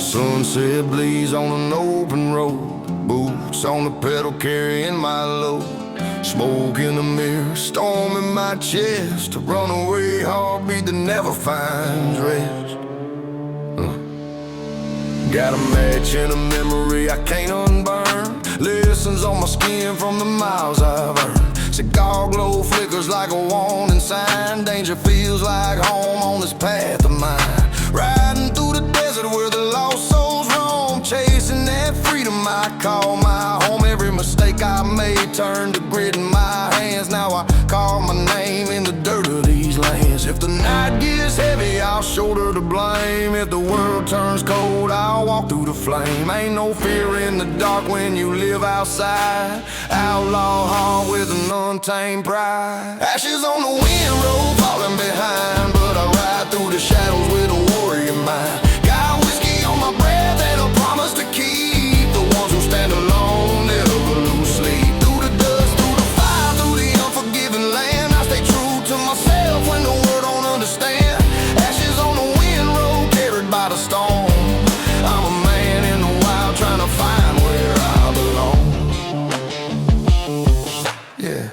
Sunset blaze on an open road, boots on the pedal carrying my load. Smoke in the mirror, storm in my chest, a runaway heartbeat that never finds rest. Got a match in a memory I can't unburn, lessons on my skin from the miles I've earned. Cigar glow flickers like a warning sign, danger feels like home on this path of mine. Riding through the desert where the lost souls roam, chasing that freedom I call my home. Every mistake I made turned to grit in my hands. Now I call my name in the dirt of these lands. If the night gets heavy, I'll shoulder the blame. If the world turns cold, I'll walk through the flame. Ain't no fear in the dark when you live outside. Outlaw heart with an untamed pride. Ashes on the wind, road falling behind, but I ride through the shadows with a warrior mind. Got whiskey on my breath and a promise to keep. The ones who stand alone never lose sleep. Through the dust, through the fire, through the unforgiving land, I stay true to myself when the world don't understand. Ashes on the wind, road carried by the storm. I'm a man in the wild trying to find where I belong. Yeah.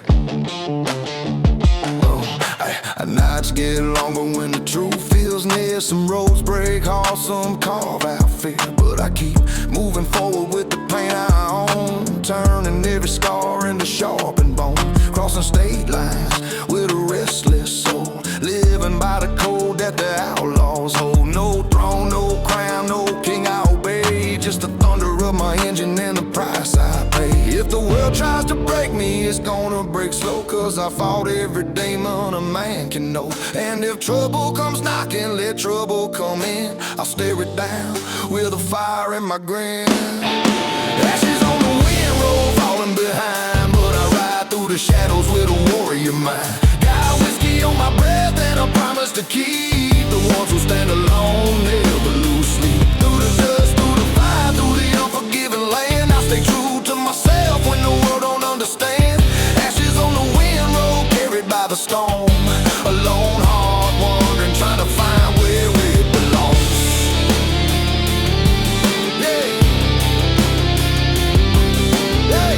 Nights get longer when the truth feels near. Some roads break hard, some carve out fear, but I keep moving forward with the pain I own, turning every scar into sharpened bone. Crossing state lines with a restless soul, living by the code that the outlaws hold. No throne, no crown, no king I obey, just the thunder of my engine and the price I pay. If the world tries to break me, it's gonna break slow, cause I fought every demon a man can know. And if trouble comes knocking, let trouble come in. I'll stare it down with a fire in my grin. Ashes on the wind, roll falling behind, but I ride through the shadows with a warrior mind. Got whiskey on my breath and a promise to keep. The ones who stand alone never lose sleep. Through the dust, through the fire, through the unforgiving land, I stay true to myself when the world don't understand. Ashes on the wind, road carried by the storm. A lone heart wandering, trying to find where it belongs. Yeah. Yeah.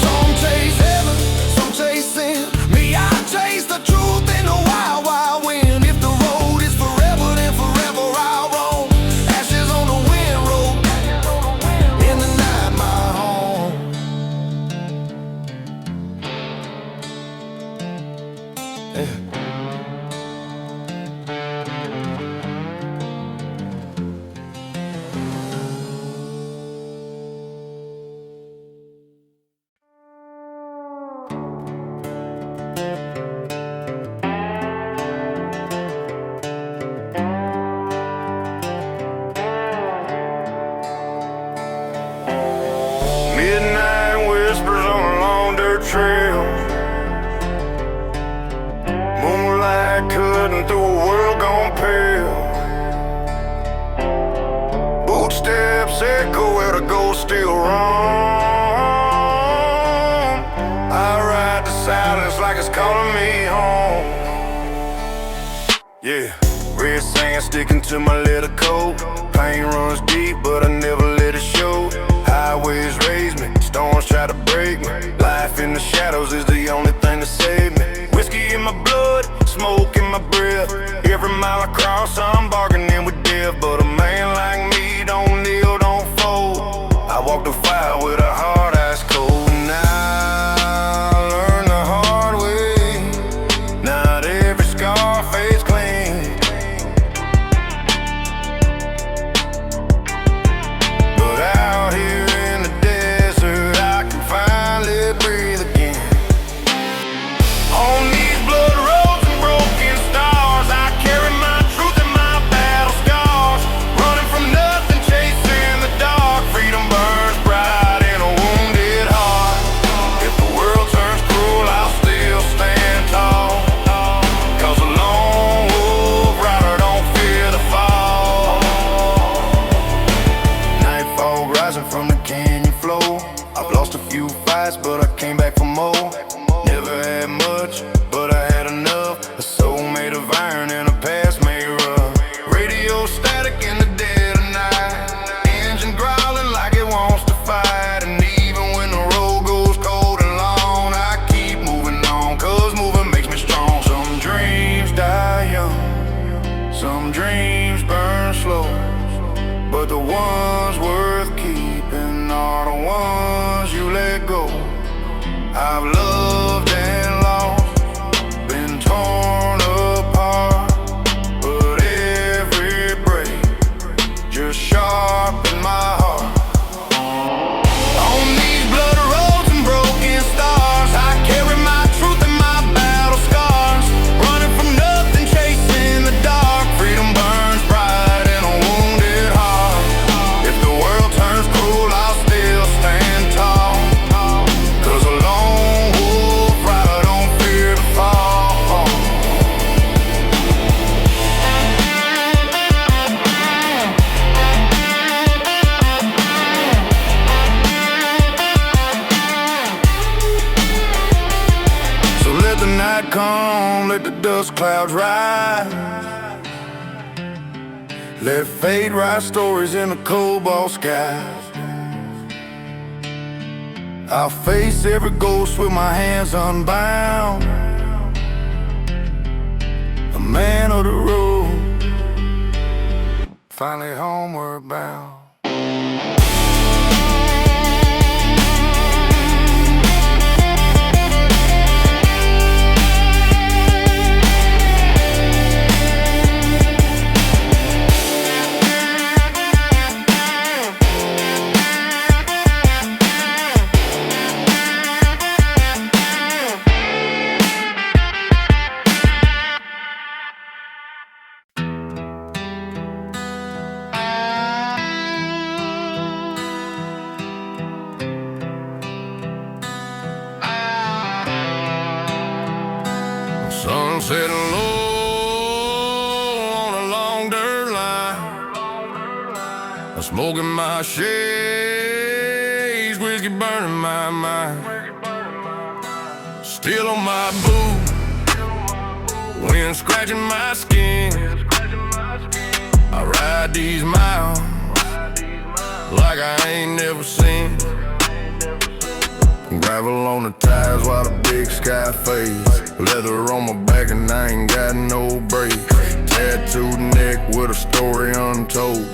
Some chase heaven, some chase sin. Me, I chase the truth in the wild, wild wind. If the road is forever, then forever I'll roam. Ashes on the wind, road in the night, my home. Yeah. Midnight whispers on a long dirt trail, moonlight cutting through a world gone pale. Footsteps echo where the ghosts still roam. I ride the silence like it's calling me home. Yeah, red sand sticking to my leather coat. Pain runs deep, but I never let it show. Highways raise me, storms try to break me. Life in the shadows is the only thing to save me. Whiskey in my blood, smoke in my breath. Every mile I cross, I'm bargaining with death. But a man like me don't kneel, don't fold. I walk the fire with a heart ice cold. And I learned the hard way, not every scar fades clean. But out here in the desert, I can finally breathe again. On these blood roads and broken stars, I carry my truth and my battle scars. dreams burn slow, but the ones worth keeping are the ones you let go. I've loved and lost, been torn apart, but every break just sharpened my heart. On these blood roads and broken stars, I carry my truth and my battle scars. Running from nothing, chasing the dark. Freedom burns bright in a wounded heart. If the world turns cruel, I'll still stand tall. 'Cause a lone wolf rider don't fear to fall. So let the night come, let the dust clouds rise. Let fate write stories in the cobalt skies. I'll face every ghost with my hands unbound. A man of the road, finally homeward bound. Sunset low on a long dirt line. I'm smoking my shades, whiskey burning my mind. Still on my boot, wind scratching my skin. I ride these miles like I ain't never seen. Gravel on the tires while the big sky fades. Leather on my back and I ain't got no brakes. Tattooed neck with a story untold.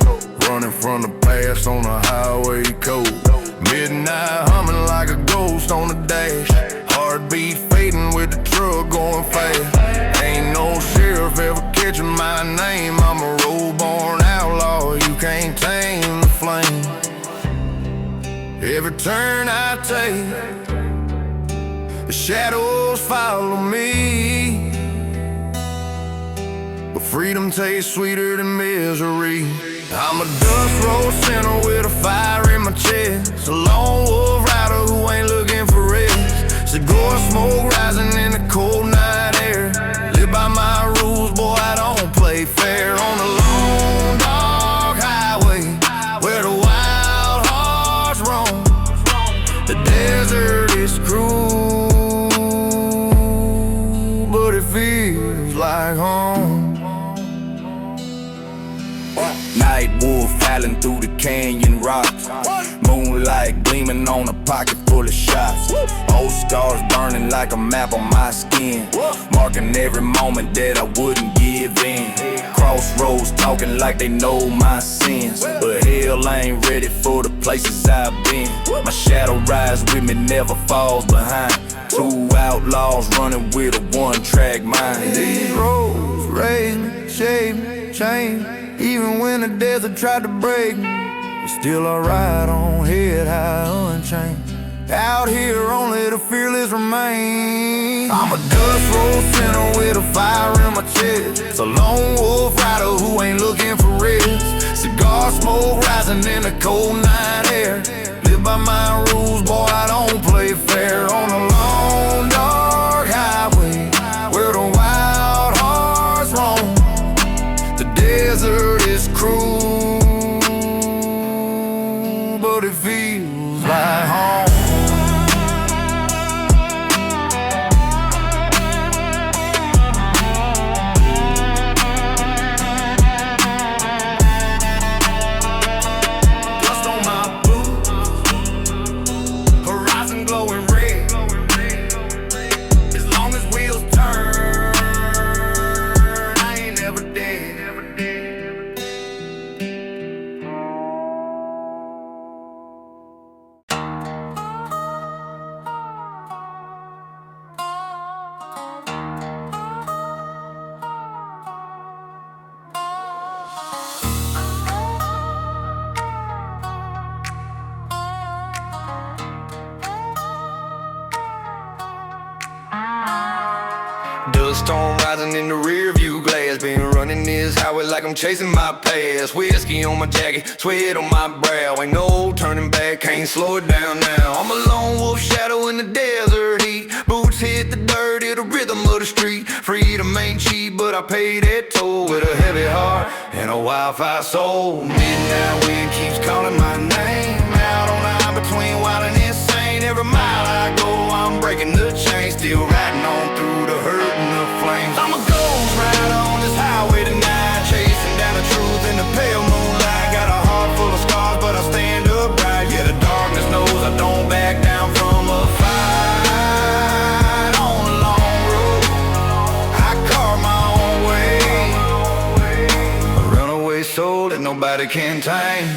Running from the past on the highway code. Midnight humming like a ghost on the dash. Heartbeat fading with the truck going fast. Ain't no sheriff ever catching my name. I'm a road-born outlaw, you can't tame the flame. Every turn I take, the shadows follow me. But freedom tastes sweeter than misery. I'm a dust road sinner with a fire in my chest. A lone wolf rider who ain't looking for rest. Cigar smoke rising in the cold night air. Live by my rules, boy, I don't play fair. On the long dark highway where the wild hearts roam. The desert is cruel, but it feels like home. Night wolf howling through the canyon rocks. Moonlight gleaming on a pocket full of shots. Old scars burning like a map on my skin. Marking every moment that I wouldn't give in. Crossroads talking like they know my sins. But hell ain't ready for the places I've been. My shadow rides with me, never falls behind. Two outlaws running with a one-track mind. These roads raise me, shave me, change me. Even when the desert tried to break me, still I ride on head high unchained. Out here only the fearless remain. I'm a dust road sinner with a fire in my chest. It's a lone wolf rider who ain't looking for rest. Cigar smoke rising in the cold night air. Live by my rules, boy, I don't play fair. On a long dark highway where the wild hearts roam. The desert is cruel, but it feels like home. Dust on my boots, horizon glowing red. horizon in the rear view glass. Been running this highway like I'm chasing my past. Whiskey on my jacket, sweat on my brow. Ain't no turning back, can't slow it down now. I'm a lone wolf shadow in the desert heat. Boots hit the dirt, hear the rhythm of the street. Freedom ain't cheap, but I paid that toll with a heavy heart and a wildfire soul. Midnight wind keeps calling my name, out on the line between wild and insane. Every mile I go, I'm breaking the chain, still riding on through the hurt and the flames. I'm a ghost rider on this highway tonight, chasing down the truth in the pale moonlight. Got a heart full of scars, but I stand upright. Yeah, the darkness knows I don't back down from a fight. On a long road, I carve my own way, a runaway soul that nobody can tame.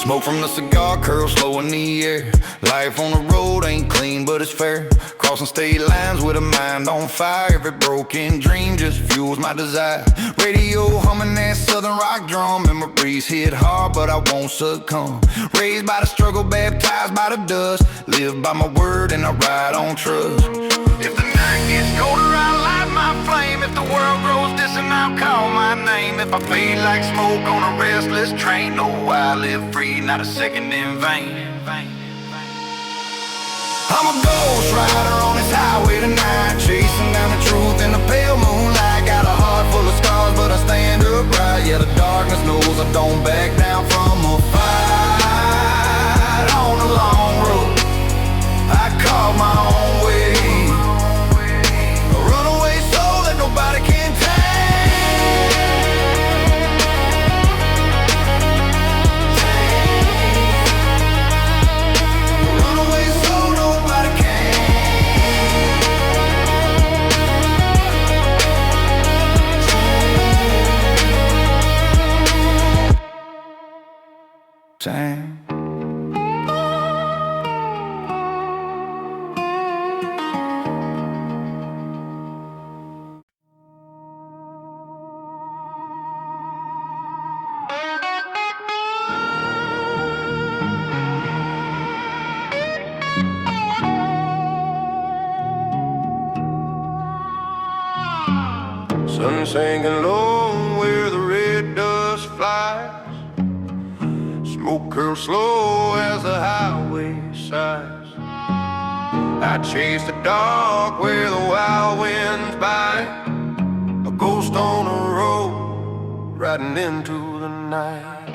Smoke from the cigar curls slow in the air. Life on the road ain't clean, but it's fair. Crossing state lines with a mind on fire. Every broken dream just fuels my desire. Radio humming that southern rock drum. Memories hit hard, but I won't succumb. Raised by the struggle, baptized by the dust. Live by my word and I ride on trust. If the night gets colder, I'll light my flame. If the world grows distant, I'll call my name. If I fade like smoke on a restless train, know I live free, not a second in vain. I'm a ghost rider on this highway tonight, chasing down the truth in the pale moonlight. Got a heart full of scars, but I stand upright. Yeah, the darkness knows I don't back down from a fight. On a long road, I carve my own way, a runaway soul that nobody can tame. Sun sinking low where the red dust flies. Smoke curls slow as the highway sighs. I chase the dark where the wild winds bite. A ghost on the road, riding into the night.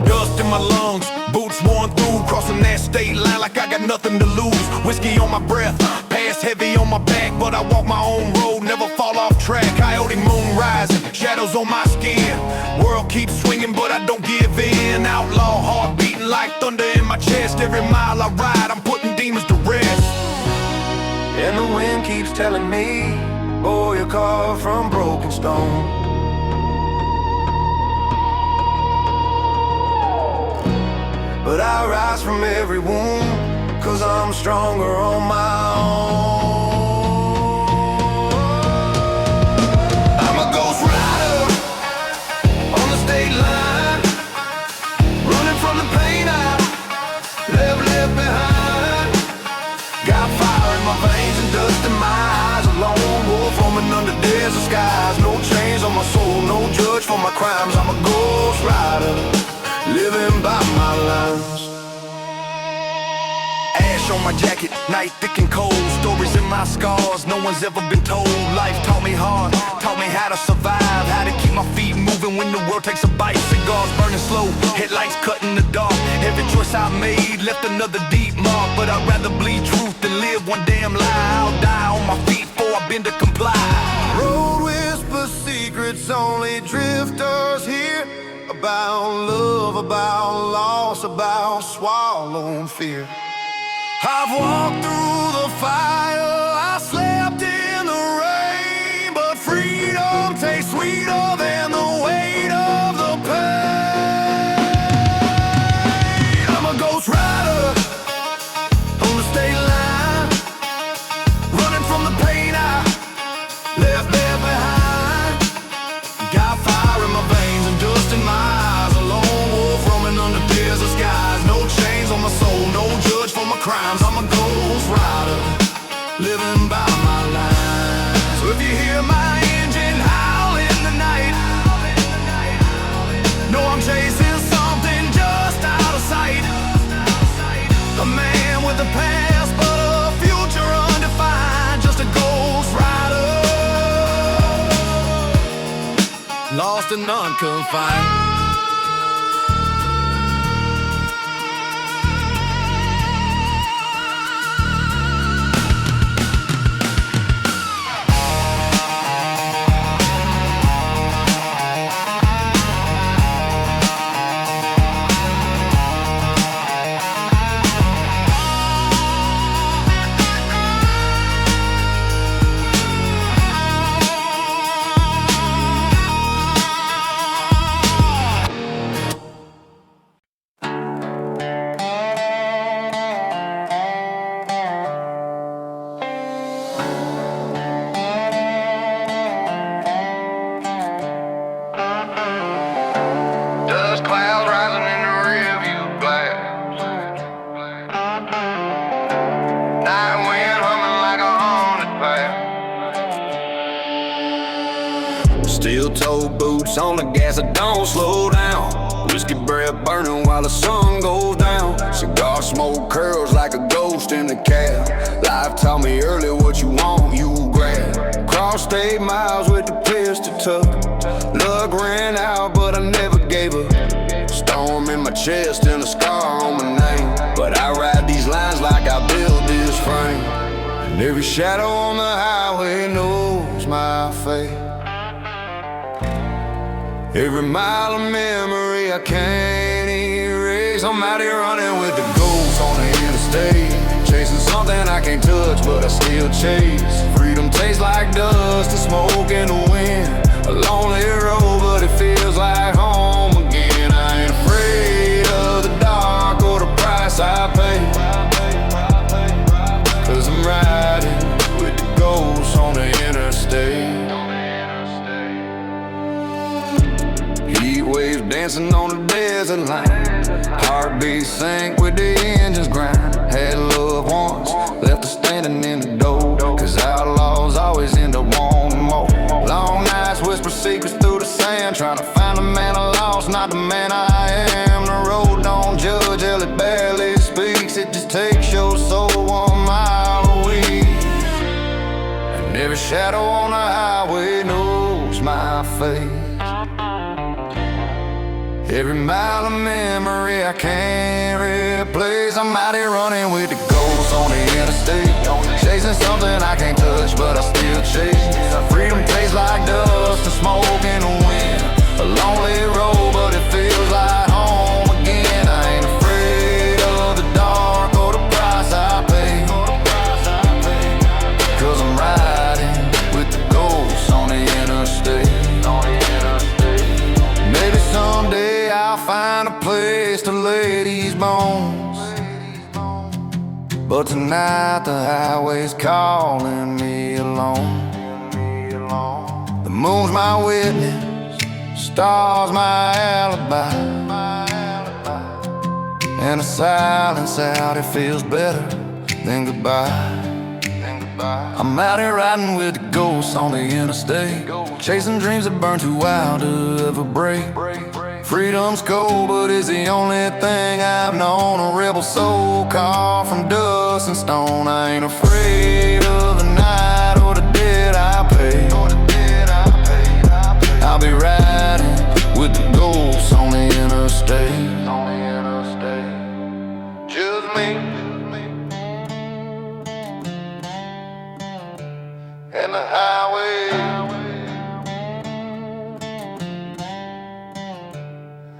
Dust in my lungs, boots worn through, crossing that state line like I got nothing to lose. Whiskey on my breath, past heavy on my back, but I walk my own road, never fall off track. Coyote moon rising, shadows on my skin. World keeps swinging, but I don't give in. Outlaw heart beating like thunder in my chest. Every mile I ride, I'm putting demons to rest. And the wind keeps telling me, boy, you're carved from broken stone. But I rise from every wound, 'cause I'm stronger on my own. I'm a ghost rider on the state line, running from the pain I left behind. Got fire in my veins and dust in my eyes. A lone wolf roaming under desert skies. No chains on my soul, no judge for my crimes. I'm a ghost rider, living by my lines. Ash on my jacket, night thick and cold. Stories in my scars, no one's ever been told. Life taught me hard, taught me how to survive, how to keep my feet moving when the world takes a bite. Cigars burning slow, headlights cut in the dark. Every choice I made left another deep mark. But I'd rather bleed truth than live one damn lie. I'll die on my feet before I bend to comply. Road whisper secrets only drifters hear. About love, about loss, about swallowing fear. I've walked through the fire, I slept in the rain, but freedom tastes sweeter than the weight of the pain. I'm a ghost rider on the state line, running from the pain I left there behind. Got fire in my veins and dust in my eyes. A lone wolf roaming under I'm a ghost rider, living by my line. So if you hear my engine howl in the night, know I'm chasing something just out of sight. A man with a past but a future undefined, just a ghost rider, lost and unconfined. Dust clouds rising in the rearview glass, night wind humming like a haunted path. Steel toe boots on the gas that don't slow down, whiskey breath burning while the sun goes down. Cigar smoke curls like a ghost in the cab. Life taught me early what you want, you grab. Cross state miles with the pistol tucked. Luck ran out, but I never gave up. Storm in my chest and a scar on my name, but I ride these lines like I built this frame. And every shadow on the highway knows my fate. Every mile of memory I can't erase. I'm out here running with the ghosts on the interstate, chasing something I can't touch, but I still chase. Freedom tastes like dust and smoke in the wind. A lonely road, but it feels like home again. I ain't afraid of the dark or the price I pay, 'cause I'm riding with the ghosts on the interstate. Heat waves dancing on the desert line, heartbeat sync with the engines grind. Had loved ones left her standing in the door, 'cause outlaws always end up wanting more. Long nights whisper secrets through the sand, trying to find the man I lost, not the man I am. The road don't judge, hell it barely speaks. It just takes your soul 1 mile a week. And every shadow on the highway knows my face. Every mile of memory I can't replace. I'm out here running with the ghosts on the interstate, chasing something I can't touch, but I still chase. Freedom tastes like dust and smoke in the wind. A lonely road, but it feels like home again. I ain't afraid of the dark or the price I pay, 'cause I'm riding with the ghosts on the interstate. Maybe someday I'll find a place to lay these bones, but tonight the highway's calling me alone. The moon's my witness, stars my alibi, and the silence out here feels better than goodbye. I'm out here riding with the ghosts on the interstate, chasing dreams that burn too wild to ever break. Freedom's cold, but it's the only thing I've known. A rebel soul carved from dust and stone. I ain't afraid of the night or the debt I pay. I'll be riding with the ghosts on the interstate. Just me and the highway,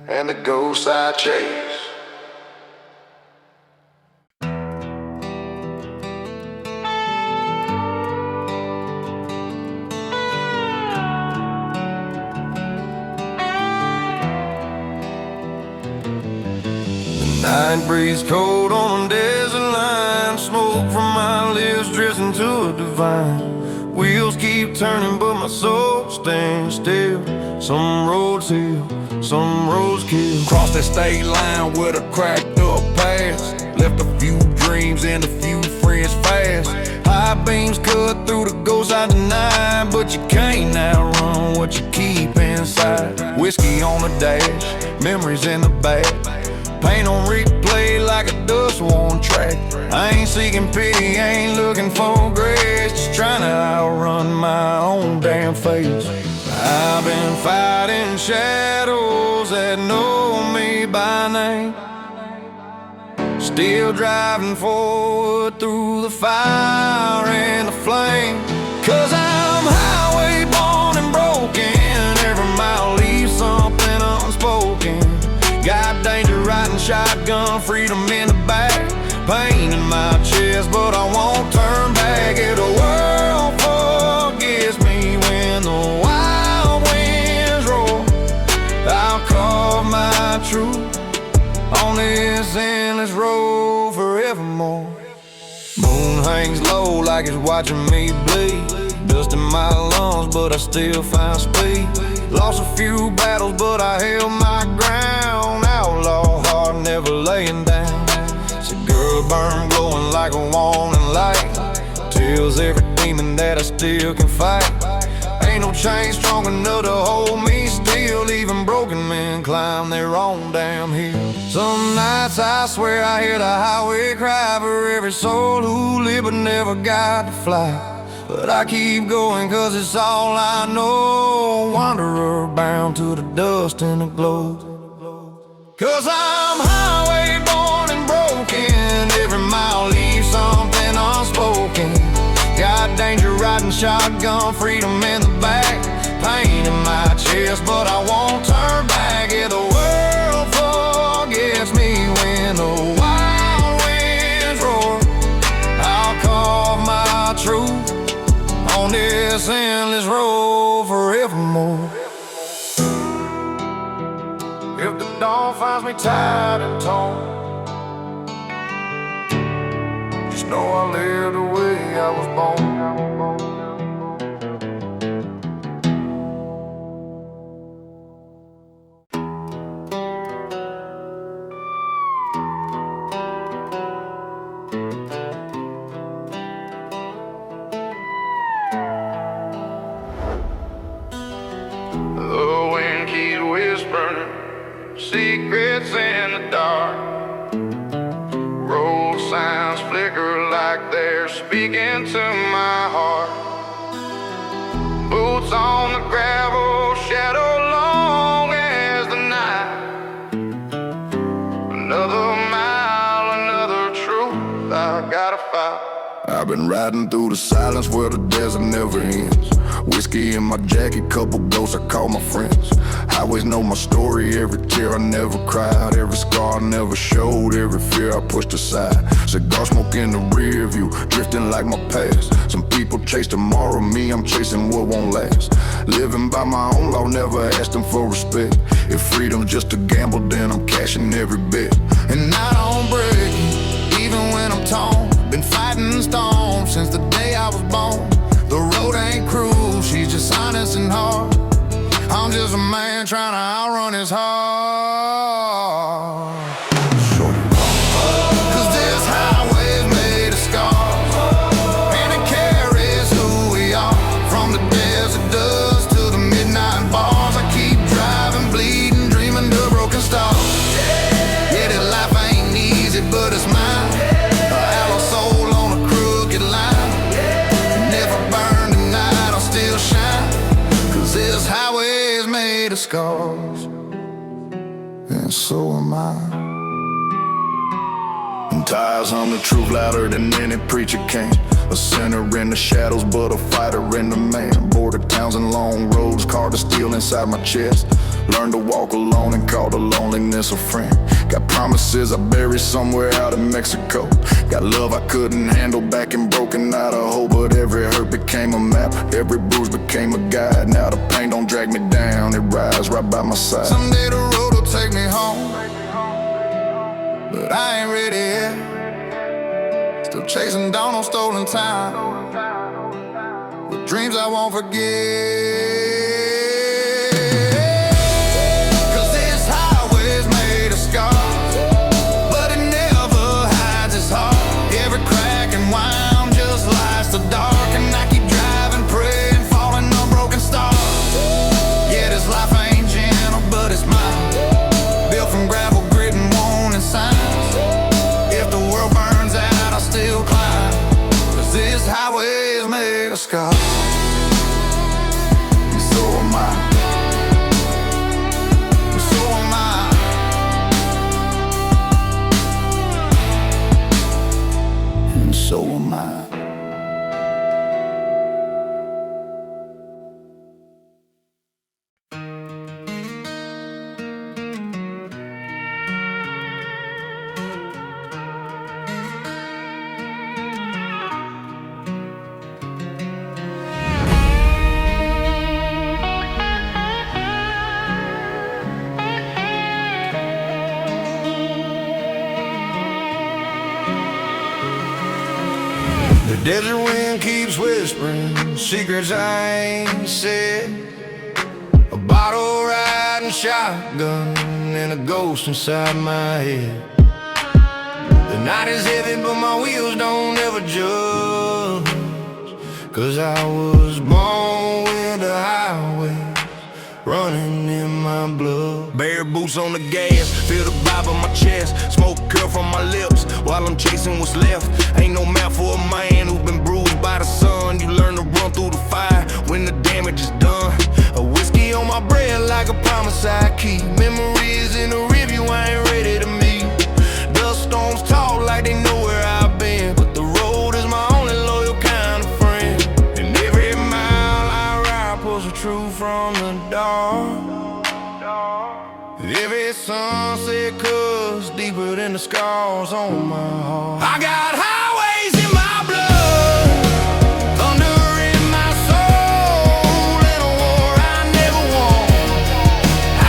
and the ghosts I chase. Night breeze cold on a desert line, smoke from my lips drifts into a divine. Wheels keep turning but my soul stands still. Some roads heal, some roads kill. Crossed that state line with a cracked up past, left a few dreams dreams and a few friends fast. High beams cut through the ghosts I deny, but you can't outrun what you keep inside. Whiskey on the dash, memories in the bag, paint on replay like a dust-worn track. I ain't seeking pity, ain't looking for grace, just trying to outrun my own damn face. I've been fighting shadows that know me by name, still driving forward through the fire and the flame. Cause I'm highway born and broken, every mile leaves something unspoken. Got danger riding shotgun, freedom in the back, pain in my chest, but I won't turn back. If the world forgives me when the wild winds roar, I'll carve my truth on this endless road forevermore. Moon hangs low like it's watching me bleed, dust in my lungs but I still find speed. Lost a few battles but I held my ground. Outlaw heart never laying down. Cigarette burn glowing like a warning light, tells every demon that I still can fight. Ain't no chain strong enough to hold me still. Even broken men climb their own damn hill. Some nights I swear I hear the highway cry for every soul who lived but never got to fly. But I keep going cause it's all I know, wanderer bound to the dust and the globe. Cause I'm highway born and broken, every mile leaves something unspoken. Got danger riding shotgun, freedom in the back, pain in my chest, but I won't turn back. If the world forgets me when the wild winds roar, I'll carve my truth on this endless road forevermore. If the dawn finds me tired and torn, just know I live the way I was born. The wind keeps whispering secrets in the dark. Road signs flicker like they're speaking to my heart. Boots on the gravel, shadow long as the night. Another mile, another truth I gotta fight. I've been riding through the silence where the desert never ends. Whiskey in my jacket, couple ghosts I call my friends. Highways know my story, every tear I never cried, every scar I never showed, every fear I pushed aside. Cigar smoke in the rear view, drifting like my past. Some people chase tomorrow, me I'm chasing what won't last. Living by my own law, never asking for respect. If freedom's just a gamble, then I'm cashing every bet. And I don't break, even when I'm torn. Been fighting storms since the day I was born. The road ain't cruel, she's just honest and hard. I'm just a man trying to outrun his heart. Cause this highway's made of scars, and it carries who we are. From the desert dust to the midnight bars, I keep driving, bleeding, dreaming to broken stars. Yeah, that life ain't easy, but it's mine. Scars, and so am I. And tires hum the truth louder than any preacher can. A sinner in the shadows, but a fighter in the man. Border towns and long roads, carved of steel inside my chest. Learned to walk alone and call the loneliness a friend. Got promises I buried somewhere out in Mexico. Got love I couldn't handle back in broken Idaho. But every hurt became a map, every bruise became a guide. Now the pain don't drag me down, it rides right by my side. Someday the road will take me home, but I ain't ready yet. Still chasing down on stolen time, with dreams I won't forget. Scars, but it never hides its heart. and wound just lights the dark, and I keep driving, praying, falling on broken stars. Yeah, this life ain't gentle, but it's mine, built from gravel, grit, and warning signs. If the world burns out, I'll still climb, 'cause this highway is made of scars. And so am I. And so am I. And so am I. The desert wind keeps whispering secrets I ain't said. A bottle riding shotgun and a ghost inside my head. The night is heavy but my wheels don't ever judge, 'cause I was born with the highway running in my blood. Bare boots on the gas, feel the vibe on my chest. Smoke curl from my lips while I'm chasing what's left. Ain't no map for a man who's been bruised by the sun. You learn to run through the fire when the damage is done. A whiskey on my breath like a promise I keep. Memories in the rearview, I ain't ready to meet. Dust storms talk like they know where I've been, but the road is my only loyal kind of friend. And every mile I ride pulls the truth from the dark. Every sunset cuts deeper than the scars on my heart. I got highways in my blood, thunder in my soul, and a war I never won.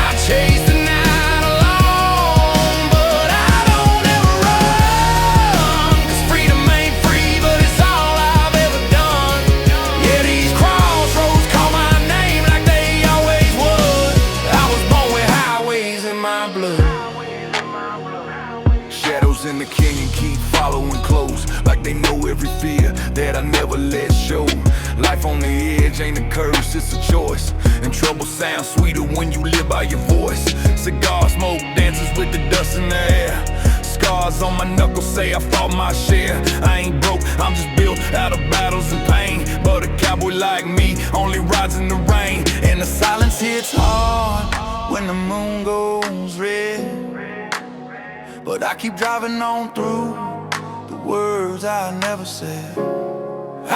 I chase the night alone, but I don't ever run, 'cause freedom ain't free, but it's all I've ever done. Yeah, these crossroads call my name like they always would. I was born with highways in my blood. Shadows in the canyon keep following close, like they know every fear that I never let show. Life on the edge ain't a curse, it's a choice. And trouble sounds sweeter when you live by your voice. Cigar smoke dances with the dust in the air. Scars on my knuckles say I fought my share. I ain't broke, I'm just built out of battles and pain. But a cowboy like me only rides in the rain. And the silence hits hard when the moon goes red, but I keep driving on through the words I never said.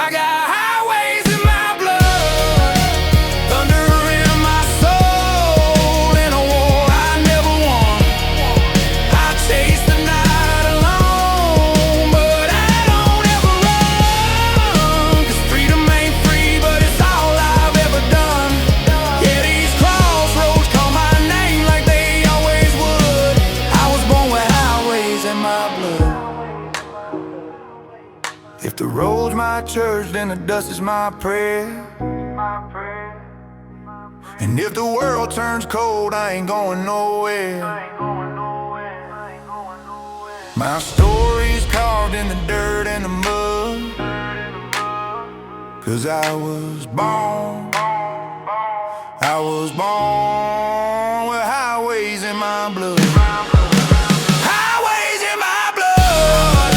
I got highways in my blood, thunder in my soul, and a war I never won. I chase the night alone, but I don't ever run, 'cause freedom ain't free, but it's all I've ever done. Yeah, these crossroads call my name like they always would. I was born with highways in my blood. If the road's my church, then the dust is my prayer. And if the world turns cold, I ain't going nowhere. My story's carved in the dirt and the mud, 'cause I was born with highways in my blood. Highways in my blood,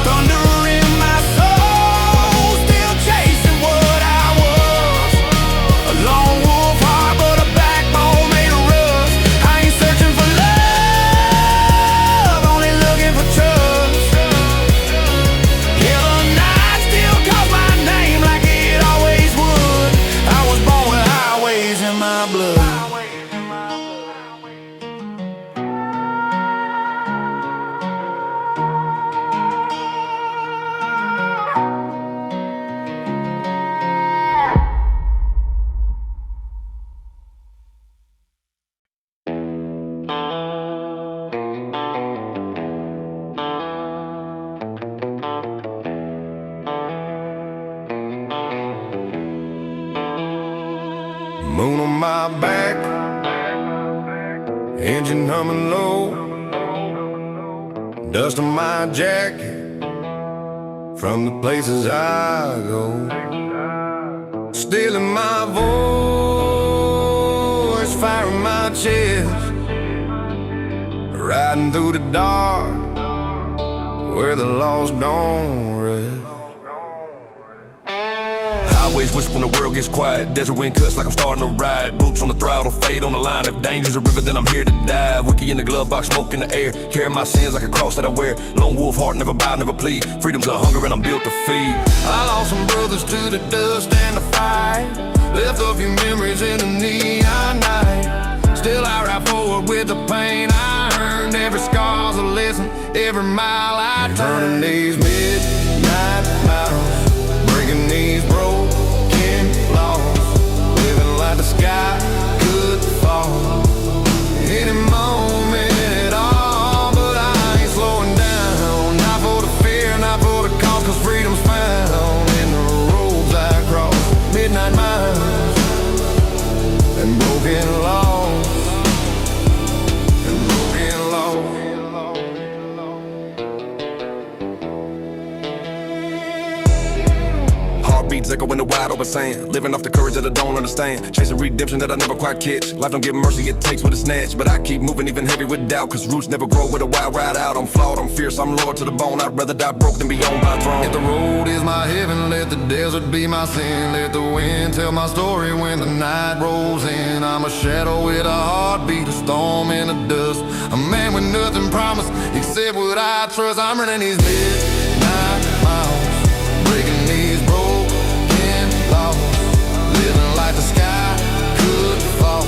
thunder in my soul, still chasing what I was. A lone wolf heart, but a backbone made of rust. I ain't searching for love, only looking for trust. Yeah, the night still calls my name like it always would. I was born with highways in my blood. Moon on my back, engine humming low, dust on my jacket, from the places I go. Stealing my voice, fire in my chest, riding through the dark where the laws don't rest. Highways whisper when the world gets quiet. Desert wind cuts like I'm starting to ride. Boots on the throttle, fade on the line. If danger's a river, then I'm here to dive. Wiki in the glove box, smoke in the air. Carry my sins like a cross that I wear. Lone wolf heart, never bow, never plead. Freedom's a hunger and I'm built to feed. I lost some brothers to the dust and the fight. Left a few memories in the neon night. Still I ride forward with the pain I earned. Every scar's a lesson, every mile I turn. Turning these midnight miles, breaking these broken laws, living like the sky could fall any moment at all. But I ain't slowing down, not for the fear, not for the cause, cause freedom's found in the roads I cross. Midnight miles and broken laws, and broken laws. Heartbeats echo in the wide open sand. Living off the courage that I don't understand. Chasing redemption that I never quite catch. Life don't give mercy, it takes what it snatch. But I keep moving even heavy with doubt, cause roots never grow with a wild ride out. I'm flawed, I'm fierce, I'm loyal to the bone. I'd rather die broke than be on my throne. If the road is my heaven, let the desert be my sin. Let the wind tell my story when the night rolls in. I'm a shadow with a heartbeat, a storm in the dust. A man with nothing promised except what I trust. I'm running these midnight miles, breaking these broken laws, living like the sky could fall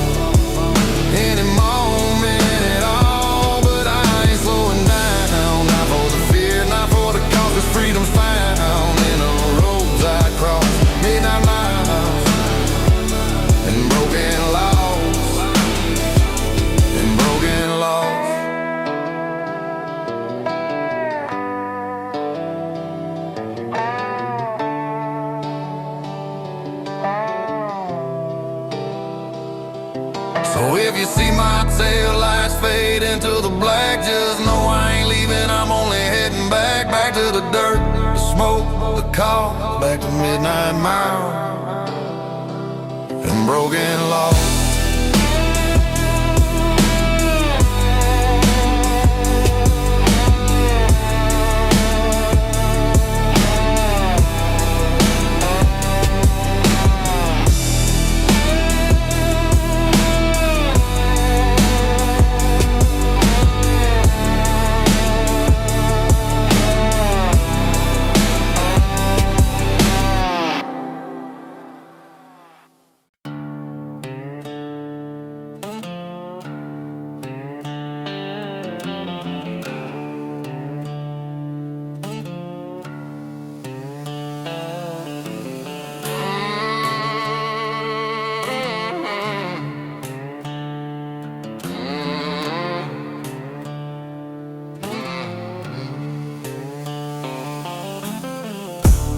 any moment at all. But I ain't slowing down, not for the fear, not for the cause, cause freedom's found in the roads I cross. Midnight miles and broken laws, and broken laws. So if you see my tail lights fade into the black, just know I ain't leaving, I'm only heading back. Back to the dirt, the smoke, the call, back to midnight mile and broken laws.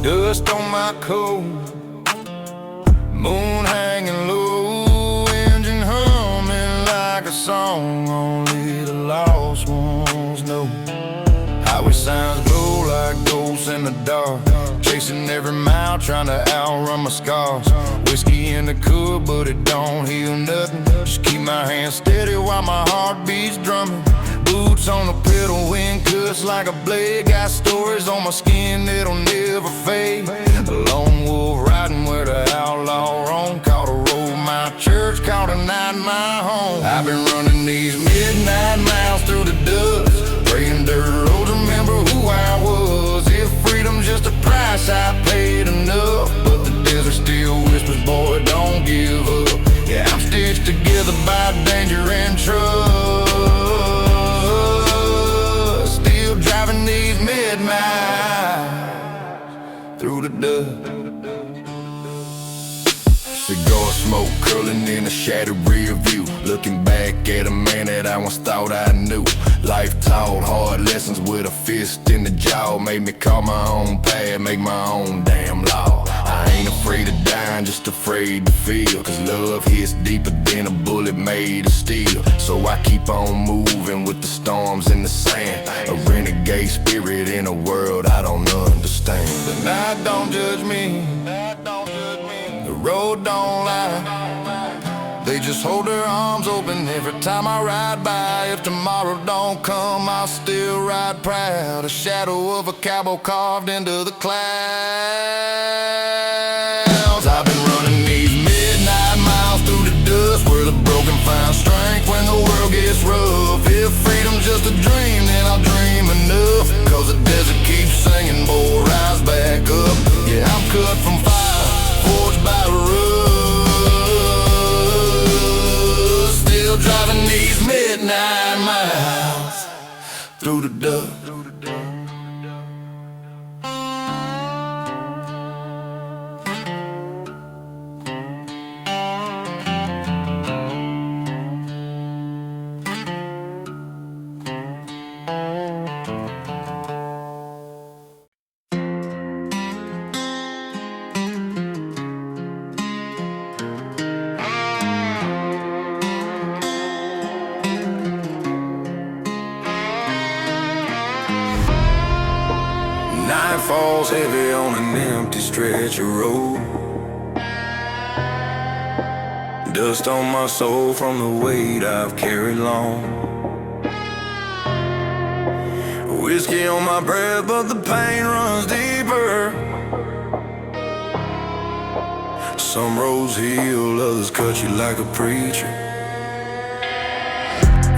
Dust on my coat, moon hanging low, engine humming like a song only the lost ones know. Highway signs glow like ghosts in the dark, chasing every mile, trying to outrun my scars. Whiskey in the cup, but it don't heal nothing. Just keep my hands steady while my heart beats drumming. Boots on the pedal, wind cuts like a blade. Got stories on my skin that'll never fade. A lone wolf riding where the outlaw roam. Caught a road, my church, caught a night, my home. I've been running these midnight miles through the dust, praying dirt roads, remember who I was. If freedom's just a price, I paid enough. But the desert still whispers, boy, don't give up. Yeah, I'm stitched together by danger and trust. Still driving these midnight through the dust. Cigar smoke curling in a shattered rear view, looking back at a man that I once thought I knew. Life taught hard lessons with a fist in the jaw. Made me call my own path, make my own damn law. I ain't afraid of dying, just just afraid to feel, 'cause love hits deeper than a bullet made of steel. So I keep on moving with the storms in the sand, a renegade spirit in a world I don't understand. The night don't judge me, the road don't lie. They just hold their arms open every time I ride by. If tomorrow don't come, I'll still ride proud, a shadow of a cowboy carved into the clouds. I've been running these midnight miles through the dust, where the broken find strength when the world gets rough. If freedom's just a dream, then I'll dream enough, 'cause the desert keeps singing, boy, rise back up. Yeah, I'm cut from fire, forged by rust, still driving these midnight miles through the dust. Night falls heavy on an empty stretch of road. Dust on my soul from the weight I've carried long. Whiskey on my breath, but the pain runs deeper. Some roads heal, others cut you like a preacher.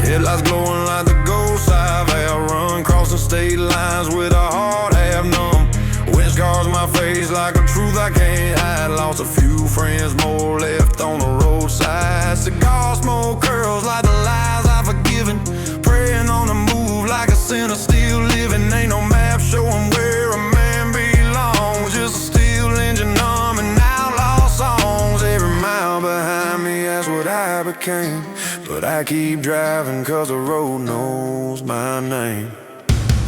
Headlights glowing like the ghosts I've outrun, crossing state lines with a heart half numb. Wind scars my face like a truth I can't hide. Lost a few friends, more left on the roadside. Cigar smoke curls like the lies I've forgiven. Praying on the move like a sinner still living. Ain't no map showing where a man belongs, just a steel engine humming outlaw songs. Every mile behind me, that's what I became. But I keep driving 'cause the road knows my name.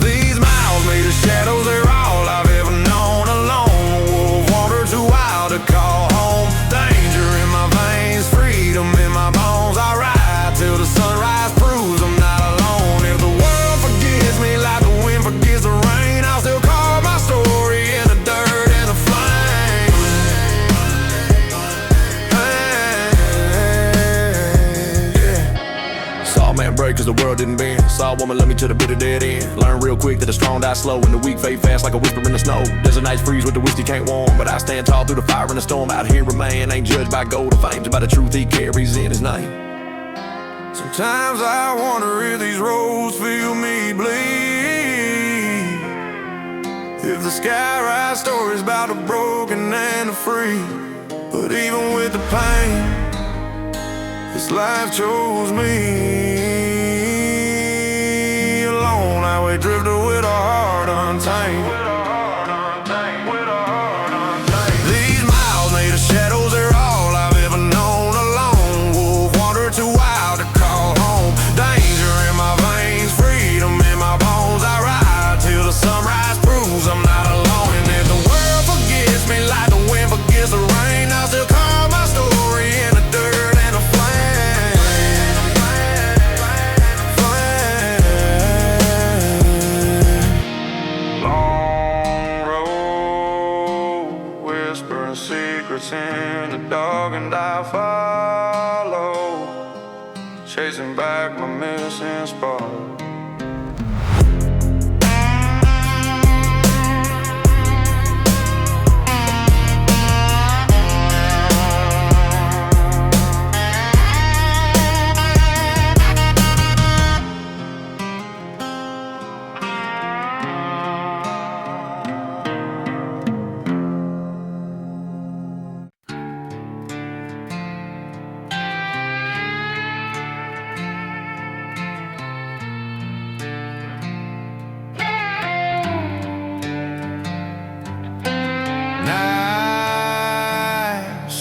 These miles made of shadows, they're all I've ever known. A lone wolf wandered too wild to call home. Danger in my veins, freedom in my bones. I ride till the sunrise proves I'm not alone. If the world forgets me like the wind forgets the rain, I'll still call my story in the dirt and the flame. Saw a man break 'cause the world didn't bend. Saw a woman love me to the bitter dead end. Learn real quick that the strong die slow and the weak fade fast like a whisper in the snow. Desert nights freeze with the whiskey can't warm, but I stand tall through the fire and the storm. Out here a man ain't judged by gold or fame, by the truth he carries in his name. Sometimes I wonder if these roads feel me bleed, if the sky writes stories about the broken and the free. But even with the pain, this life chose me. Alone, highway drifter with a heart untamed. These miles made of shadows, they're all I've ever known. A lone wolf wandered too wild to call home. Danger in my veins, freedom in my bones. I ride till the sunrise proves I'm not alone. And if the world forgets me like the wind forgets the rain, I'll still call my story in the dirt and the flame. Long road, whispering secrets in the dark, and I follow, chasing back my missing spark.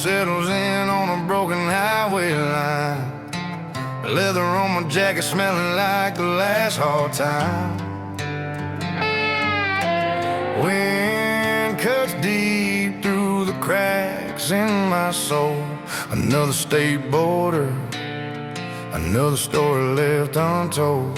Settles in on a broken highway line, leather on my jacket smelling like the last hard time. Wind cuts deep through the cracks cracks in my soul. Another state border, another story left untold.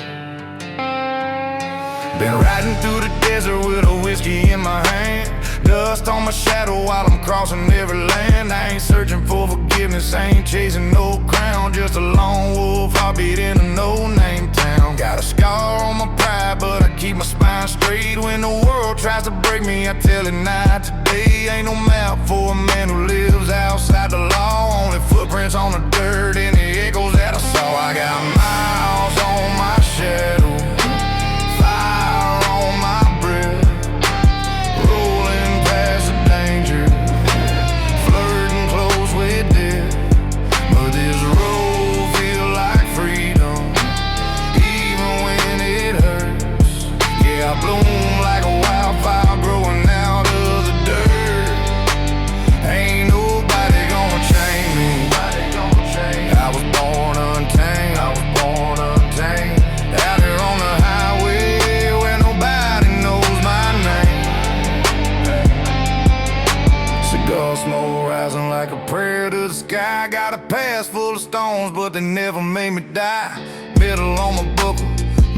Been riding through the desert with a whiskey in my hand, dust on my shadow while I'm crossing every land. I ain't searching for forgiveness, I ain't chasing no crown, just a lone wolf heartbeat in a no-name town. Got a scar on my pride, but I keep my spine straight. When the world tries to break me, I tell it not today. Ain't no map for a man who lives outside the law, only footprints on the dirt and the echoes that I saw. I got miles on my shadow, smoke rising like a prayer to the sky. Got a past full of stones, but they never made me die. Metal on my buckle,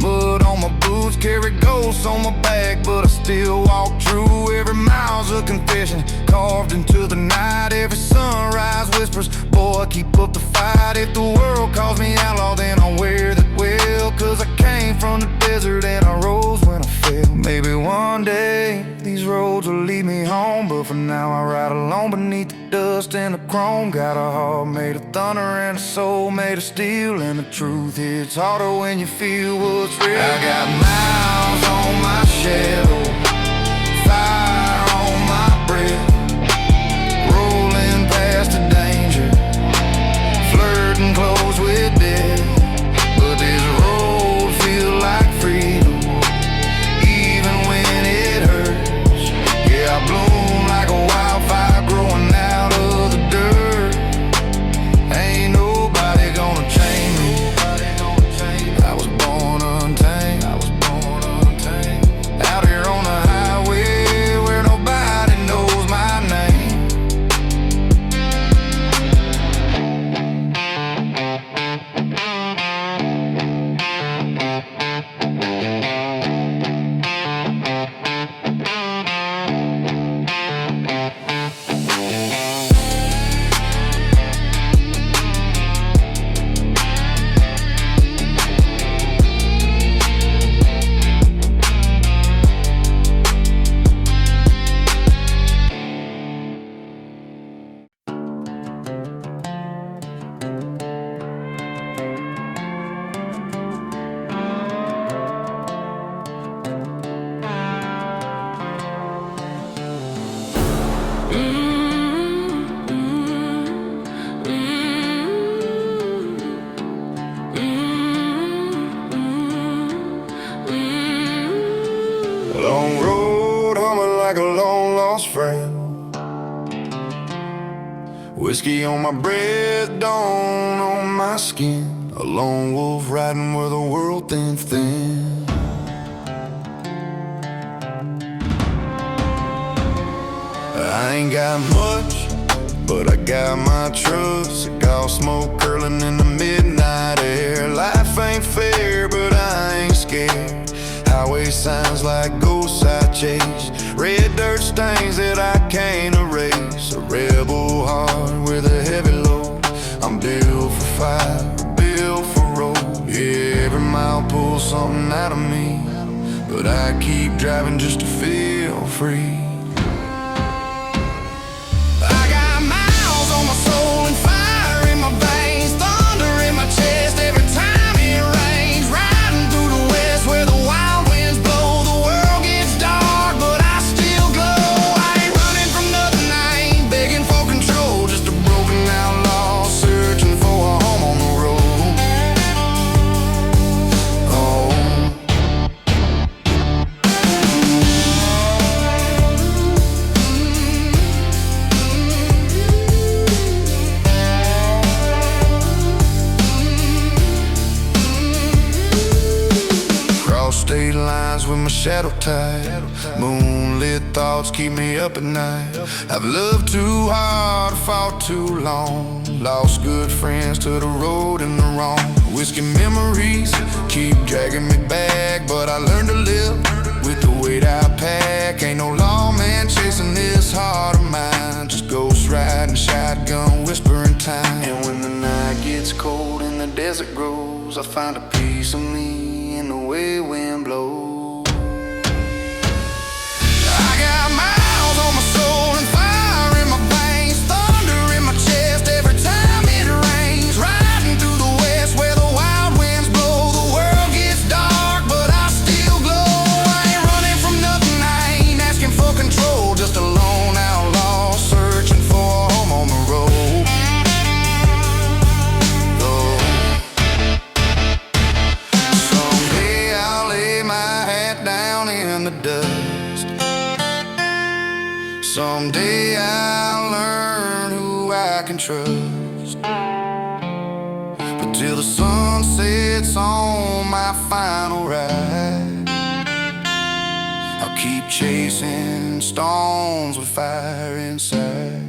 mud on my boots, carry ghosts on my back, but I still walk true. Every mile's a confession, carved into the night. Every sunrise whispers, boy, keep up the fight. If the world calls me outlaw, then I'll wear that well, 'cause I came from the desert and I rose when I fell. Maybe one day these roads will lead me home, but for now I ride alone beneath the dust and the chrome. Got a heart made of thunder and a soul made of steel, and the truth hits harder when you feel what's real. I got miles on my shadow, fire on my breath, rolling past the danger, flirting close with death. But this road feels like freedom, even when it hurts. Yeah, I bloom like a wildfire growing out of the dirt. Ain't nobody gonna chain me. I was born untamed, out here on the highway where nobody knows my name. Long road, humming like a long lost friend. Whiskey on my breath, dawn on my skin. A lone wolf riding where the world thins thin. I ain't got much, but I got my trust. Cigar smoke curling in the midnight air. Life ain't fair, but I ain't scared. Highway signs like ghosts I chase, red dirt stains that I can't erase. A rebel heart with a heavy load. I'm built for fire, built for road. Yeah, every mile pulls something out of me, but I keep driving just to feel free. I got miles on my soul and fire in my veins, thunder in my chest every time it rains. Riding through the west where the wild winds blow. The world gets dark, but I still glow. I ain't running from nothing, I ain't begging for control. Just a broken outlaw searching for a home on the road. Oh. shadow tide. Moonlit thoughts keep me up at night. I've loved too hard, fought too long. Lost good friends to the road and the wrong. Whiskey memories keep dragging me back, but I learned to live with the weight I pack. Ain't no lawman chasing this heart of mine. Just ghost riding, shotgun, whispering time. And when the night gets cold and the desert grows, I find a piece of me in the way wind blows. I got miles on my soul and fire in my veins, thunder in my chest every time it rains. Riding through the west where the wild winds blow. The world gets dark, but I still glow. I ain't running from nothing, I ain't asking for control. Just a lone outlaw searching for a home on the road. Someday I'll lay my hat down in the dust. Someday I'll learn who I can trust. But till the sun sets on my final ride, I'll keep chasing stones with fire inside.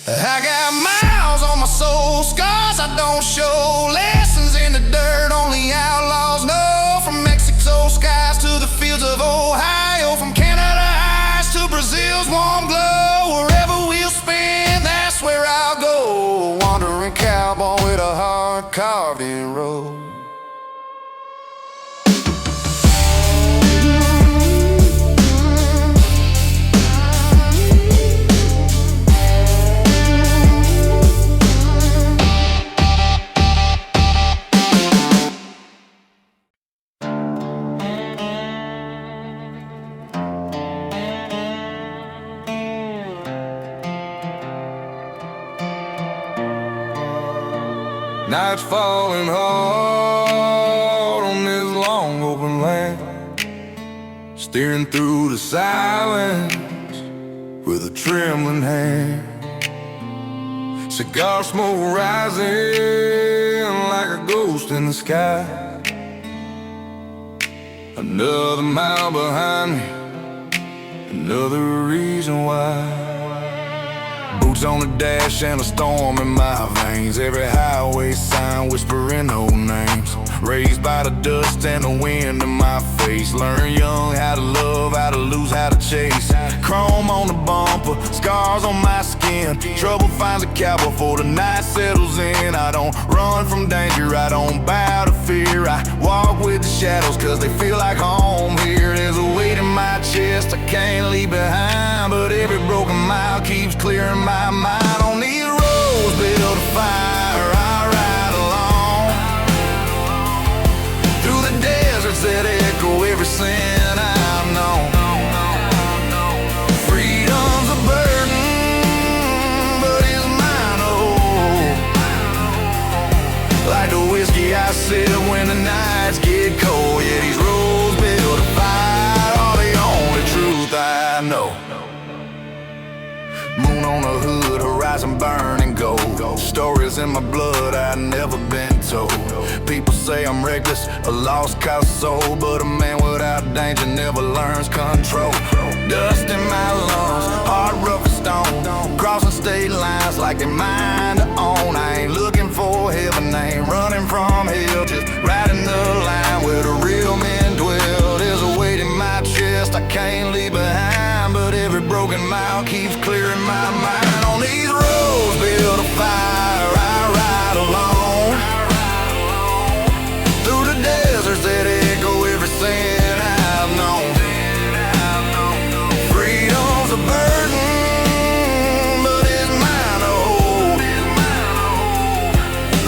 I got miles on my soul, scars I don't show, lessons in the dirt only outlaws know. From Mexico skies to the fields of Ohio, from Canada eyes to Brazil's warm glow. Wherever we'll spin, that's where I'll go. Wandering cowboy with a heart carved in road. Nights falling hard on this long open land, steering through the silence with a trembling hand. Cigar smoke rising like a ghost in the sky. Another mile behind me, another reason why. Boots on the dash and a storm in my veins. Every highway sign whispering old names. Raised by the dust and the wind in my face. Learn young how to love, how to lose, how to chase. Chrome on the bumper, scars on my skin. Trouble finds a cowboy before the night settles in. I don't run from danger, I don't bow to fear. I walk with the shadows cause they feel like home here. There's a weight in my chest I can't leave behind, but every broken mile keeps clearing my mind. On these roads built a fire, I ride along through the deserts that echo every sin I've known. Freedom's a burden, but it's mine, oh. Like the whiskey I sip when the nights get cold. Yeah, these roads built a fire are the only truth I know. Moon on the hood, horizon burning gold. Stories in my blood I've never been told. People say I'm reckless, a lost cause soul, but a man without danger never learns control. Dust in my lungs, heart rough as stone. Crossing state lines like they're mine to own. I ain't looking for heaven, I ain't running from hell, just riding the line where the real men dwell. There's a weight in my chest I can't leave behind, but every broken mile keeps clearing my mind. On these roads built a fire, I ride alone through the deserts that echo every sin I've known. Freedom's a burden, but it's mine, oh.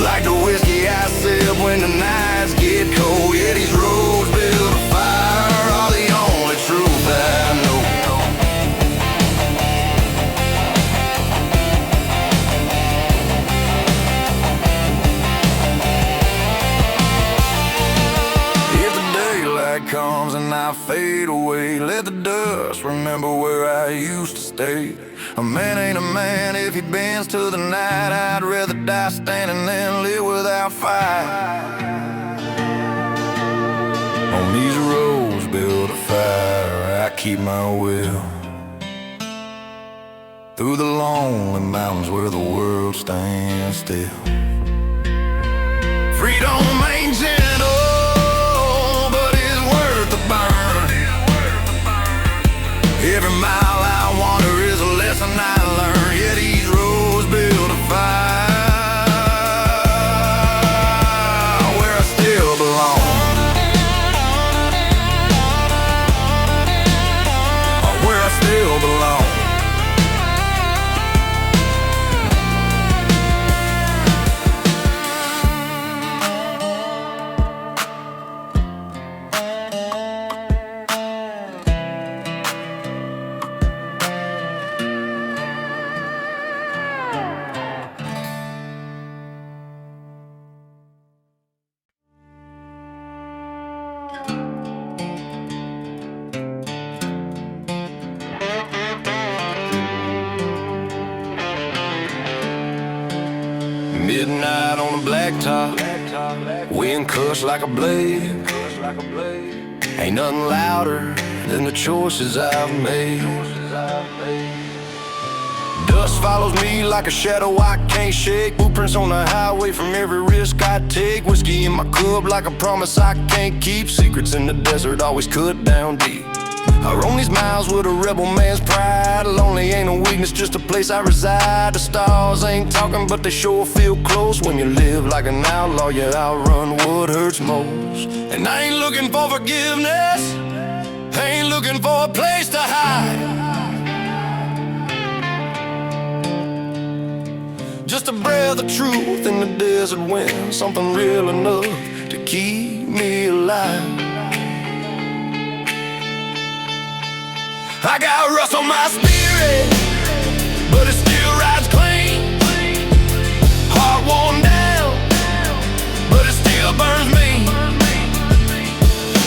Like the whiskey I sip when the nights get cold. Yeah, these roads built a fire are the only truth I know. Comes and I fade away. Let the dust remember where I used to stay. A man ain't a man if he bends to the night. I'd rather die standing than live without fight. On these roads fire, I keep my will. Through the lonely mountains where the world stands still. Freedom ain't gentle, but it's worth the burn. Every mile I wander is a lesson I learn. Yeah, these roads build a fire where I still belong. Where I still belong. Midnight on the blacktop, wind cuts like a blade. Ain't nothing louder than the choices I've made. Dust follows me like a shadow I can't shake. Blueprints on the highway from every risk I take. Whiskey in my cup like a promise I can't keep. Secrets in the desert always cut down deep. I roam these miles with a rebel man's pride. Lonely ain't a weakness, just a place I reside. The stars ain't talking, but they sure feel close. When you live like an outlaw, you outrun what hurts most. And I ain't looking for forgiveness, ain't looking for a place to hide. Just a breath of truth in the desert wind, something real enough to keep me alive. I got rust on my spirit, but it still rides clean. Heart worn down, but it still burns me.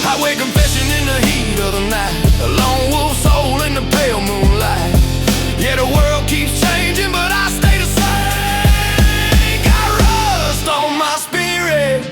Highway confession in the heat of the night, a lone wolf soul in the pale moonlight. Yeah, the world keeps changing, but I stay the same. Got rust on my spirit,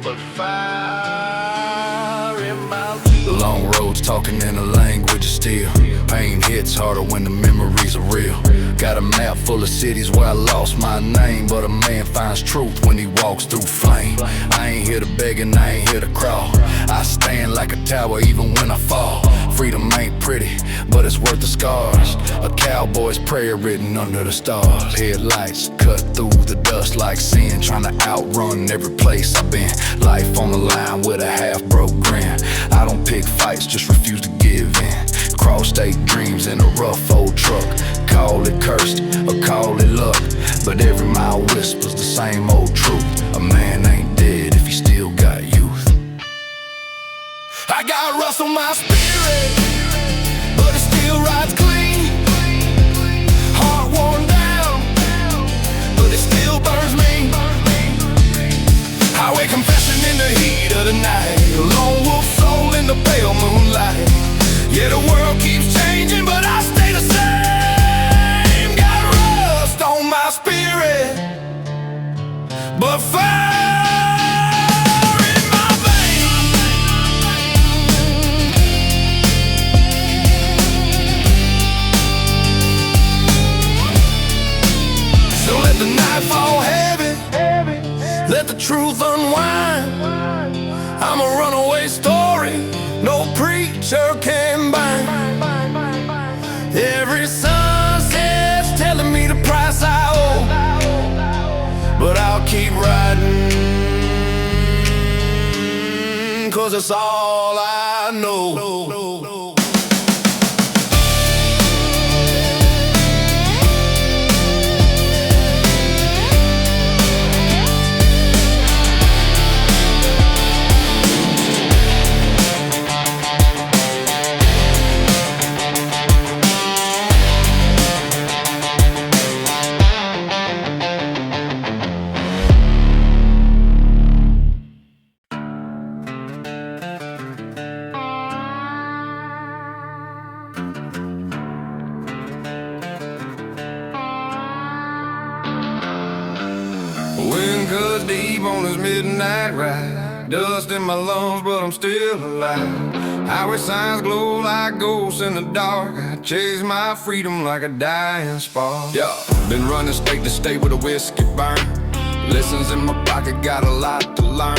but fire in my feet. The long roads talking in a language of steel. Pain hits harder when the memories are real. Got a map full of cities where I lost my name, but a man finds truth when he walks through flame. I ain't here to beg and I ain't here to crawl. I stand like a tower even when I fall. Freedom ain't pretty, but it's worth the scars. A cowboy's prayer written under the stars. Headlights cut through the dust like sin, trying to outrun every place I've been. Life on the line with a half-broke grin. I don't pick fights, just refuse to give in. Cross-state dreams in a rough old truck. Call it cursed or call it luck, but every mile whispers the same old truth. A man ain't dead if he still got youth. I got rust on my spirit, but it still rides clean. Heart worn down, but it still burns me. Highway confession in the heat of the night, a lone wolf soul in the pale moonlight. Yeah, the world keeps changing, but I stay the same. Got rust on my spirit, but fire in my veins. So let the night fall heavy, let the truth unwind. I'm a runaway story, no preacher can bind. Every sunset's telling me the price I owe, but I'll keep riding, 'cause it's all I know. Wind cuts deep on this midnight ride. Dust in my lungs, but I'm still alive. Highway signs glow like ghosts in the dark. I chase my freedom like a dying spark. Yeah, been running state to state with a whiskey burn. Lessons in my pocket, got a lot to learn.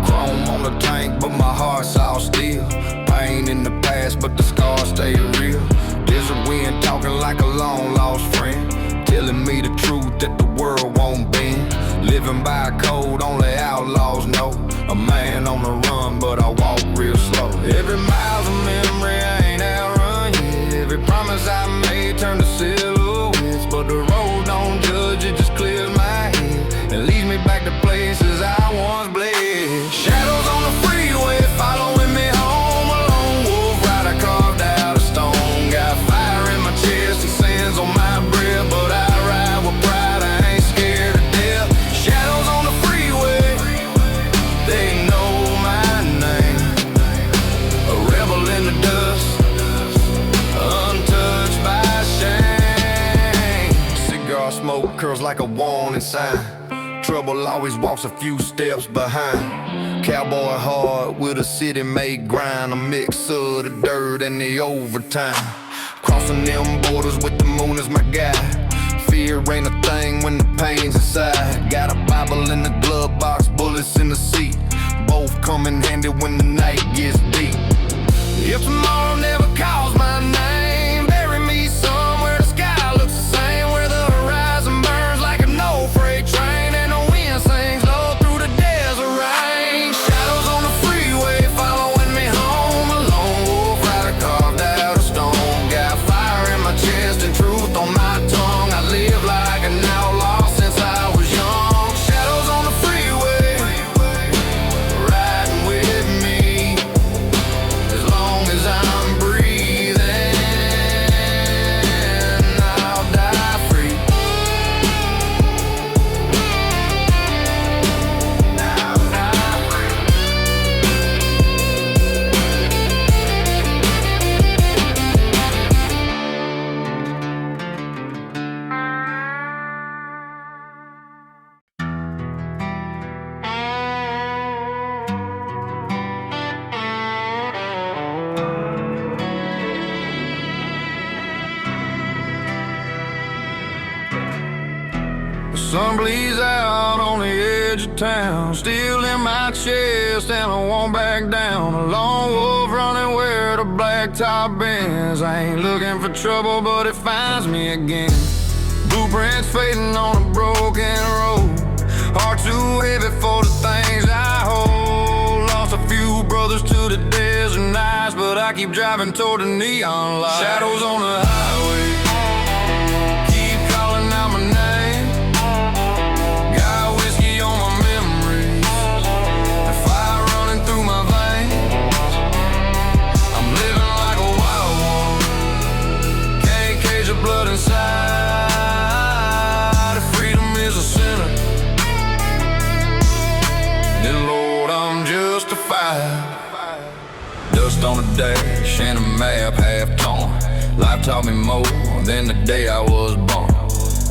Chrome on the tank, but my heart's all steel. Pain in the past, but the scars stay real. Desert wind talking like a long lost friend, telling me the truth that the world won't bend. Living by a code only outlaws know. A man on the run, but I walk real slow. Every mile's a memory, I ain't outrun yet. Every promise I made turned to silhouettes, but the road don't judge, it just clears my head and leads me back to places I once bled. Shadows on the freeway following me home. A lone wolf rider carved out of stone. Got fire in my chest and sands on my breath, but I ride with pride, I ain't scared of death. Shadows on the freeway, they know my name. A rebel in the dust, untouched by shame. Cigar smoke curls like a warning sign. Trouble always walks a few steps behind. Cowboy hard with a city-made grind. A mix of the dirt and the overtime. Crossing them borders with the moon as my guide. Fear ain't a thing when the pain's inside. Got a Bible in the glove box, bullets in the seat. Both come in handy when the night gets deep. If tomorrow never calls my name, bury me somewhere the sky looks the same, where the horizon burns like an old freight train and the wind sings low through the desert rain. Shadows on the freeway following me home. A lone wolf rider carved out of stone. Got fire in my chest and truth on my tongue. I live like an outlaw since I was young. Shadows on the freeway, riding with me. As long as I'm breathing, I'll die free. I'll die free. The sun bleeds out on the edge of town, still in my chest and I won't back down. A lone wolf running where the blacktop bends. I ain't looking for trouble, but it finds me again. Blueprints fading on a broken road. Heart too heavy for the things I hold. Lost a few brothers to the desert nights, but I keep driving toward the neon lights. Shadows on the highway keep calling out my name. Got whiskey on my memories and fire running through my veins. I'm living like a wild one, can't cage the blood inside. If freedom is a sinner, then Lord, I'm justified. Dust on the dash and a map half torn. Life taught me more than the day I was born.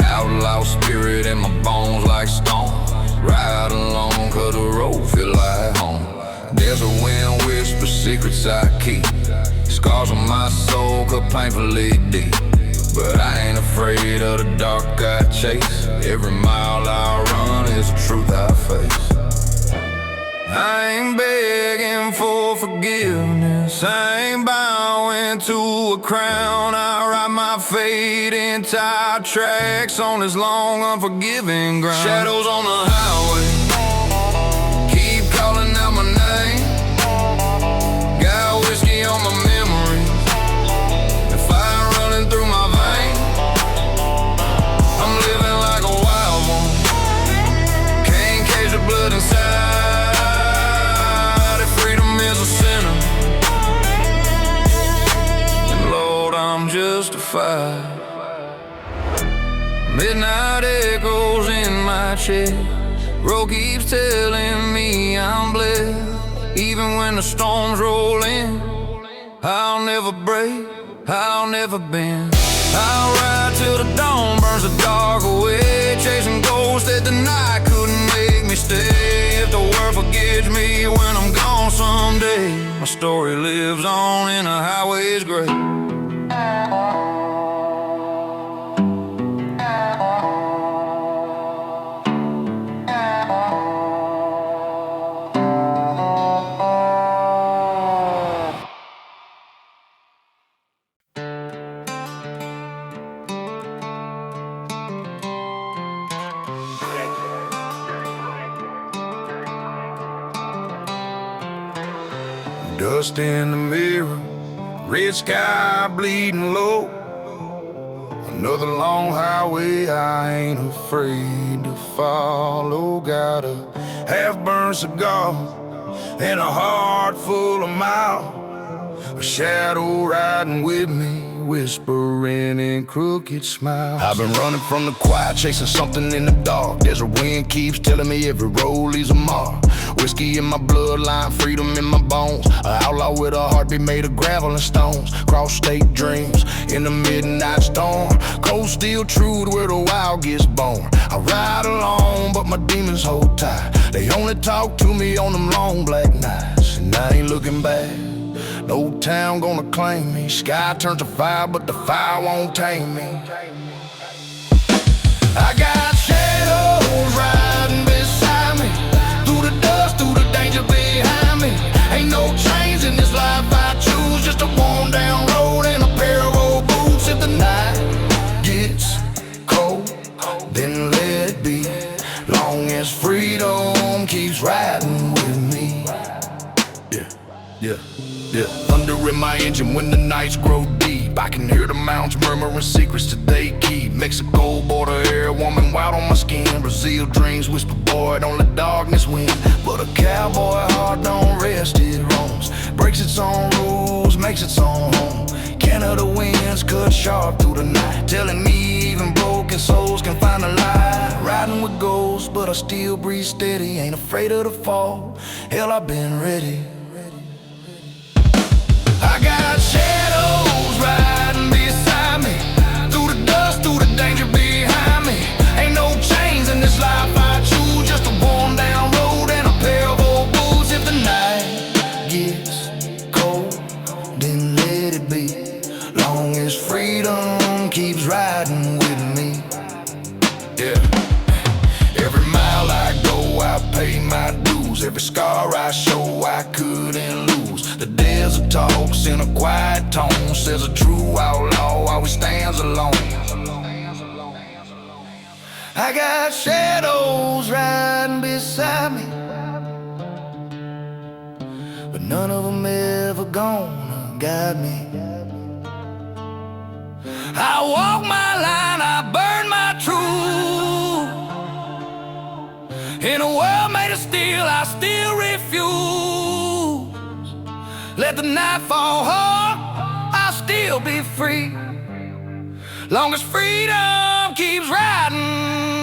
Outlaw spirit in my bones like stone. Ride alone cause the road feel like home. There's a wind whisper secrets I keep. Scars on my soul cut painfully deep. But I ain't afraid of the dark I chase. Every mile I run is the truth I face. I ain't begging for forgiveness, I ain't bowing to a crown. I ride my fate in tight tracks on this long unforgiving ground. Shadows on the highway keep calling out my name. Got whiskey on my memory and fire running through my veins. I'm living like a wild one, can't cage the blood inside. Is a sinner, and Lord, I'm justified. Midnight echoes in my chest. Road keeps telling me I'm blessed. Even when the storms roll in, I'll never break, I'll never bend. I'll ride till the dawn burns the dark away, chasing ghosts that the night couldn't make me stay. If the world forgets me when I'm gone someday, my my story lives on in a highway's grave. Dust in the mirror, red sky bleeding low. Another long highway I ain't afraid to follow. Got a half-burned cigar and a heart full of mouth. A shadow riding with me, whispering in crooked smiles. I've been running from the quiet, chasing something in the dark. There's a wind keeps telling me every road leaves a mark. Whiskey in my bloodline, freedom in my bones. An outlaw with a heartbeat made of gravel and stones. Cross state dreams in the midnight storm. Cold steel true to where the wild gets born. I ride along, but my demons hold tight. They only talk to me on them long black nights. And I ain't looking back. No town gonna claim me. Sky turns to fire, but the fire won't tame me. I got shadows riding beside me, through the dust, through the danger behind me. Ain't no chains in this life I choose, just a worn down road and a pair of old boots. If the night gets cold, then let it be. Long as freedom keeps riding with me. Yeah. Thunder in my engine when the nights grow deep. I can hear the mountains murmuring secrets that they keep. Mexico border air, woman wild on my skin. Brazil dreams whisper, boy, don't let darkness win. But a cowboy heart don't rest, it roams. Breaks its own rules, makes its own home. Canada winds cut sharp through the night, telling me even broken souls can find a light. Riding with ghosts, but I still breathe steady. Ain't afraid of the fall, hell, I've been ready. I got shadows riding beside me, through the dust, through the danger behind me. Ain't no chains in this life I choose, just a worn down road and a pair of old boots. If the night gets cold, then let it be. Long as freedom keeps riding with me. Yeah. Every mile I go, I pay my dues. Every scar I show, I couldn't lose. The desert talks in a quiet tone, says a true outlaw always stands alone. I got shadows riding beside me, but none of them ever gonna guide me. I walk my line, I burn my truth. In a world made of steel, I still refuse. Let the night fall hard, I'll still be free. Long as freedom keeps riding